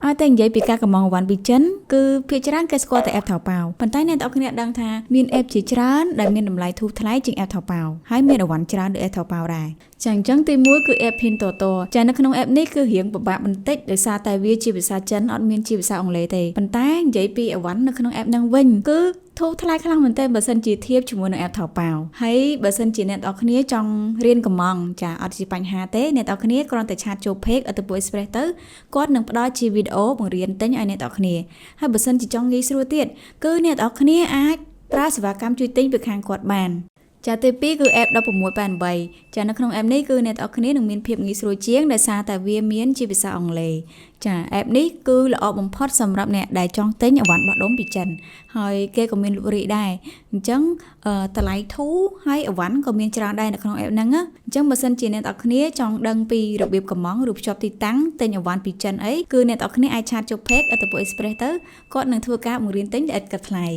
ឲ្យតែនិយាយពីការកម្មងអវ៉ាន់ពីចិនគឺភាគច្រើនគេស្គាល់តែ app ថៅប៉ាវប៉ុន្តែអ្នកនរគ្នាដឹងថាមាន app ជាច្រើនដែលមានតម្លៃធូរថ្លៃជាង app ថៅប៉ាវហើយមានអវ៉ាន់ច្រើនដូច app ថៅប៉ាវដែរចាអញ្ចឹងទី1គឺ app Pinduoduo ចានៅក្នុង app នេះគឺរៀងពិបាកបន្តិចដោយសារតែវាជាភាសាចិនអត់មានជាភាសាអង់គ្លេសទេប៉ុន្តែនិយាយពីអវ៉ាន់នៅក្នុង app ហ្នឹងវិញគឺធូរថ្លៃខ្លាំងមែនទែនបើសិនជាធៀបជាមួយនឹង app ថៅប៉ាវហើយបើសិនជាអ្នកនរគ្នាចង់រៀនកម្មងចាអត់ជាបញ្ហាទេអ្នកនរគ្នាគ្រាន់តែឆាតចូល page អត្តពល Express ទៅគាត់នឹងផ្ដល់ជាវីដេអូបង្រៀនទិញឲ្យអ្នកនរគ្នាហើយបើសិនជាចង់ងាយស្រួលទៀតគឺអ្នកនរគ្នាអាចប្រើសេវាកម្មជួយទិញពីខាងគាត់បានចាទី2គឺ app 1688ចានៅក្នុង app នេះគឺអ្នកនរគ្នានឹងមានភាពងាយស្រួលជាងដោយសារតែវាមានជាភាសាអង់គ្លេសចា app នេះគឺល្អបំផុតសម្រាប់អ្នកដែលចង់ទិញអវ៉ាន់បោះដុំពីចិនហើយគេក៏មានលក់រាយដែរអញ្ចឹងតម្លៃធូរហើយអវ៉ាន់ក៏មានច្រើនដែរនៅក្នុង app ហ្នឹងអញ្ចឹងបើសិនជាអ្នកនរគ្នាចង់ដឹងពីរបៀបកម្មងឬភ្ជាប់ទីតាំងទិញអវ៉ាន់ពីចិនអីគឺអ្នកនរគ្នាអាចឆាតចុះ page អត្តពល Express ទៅគាត់នឹងធ្វើការបង្រៀនទិញដែលឥតគិតថ្លៃ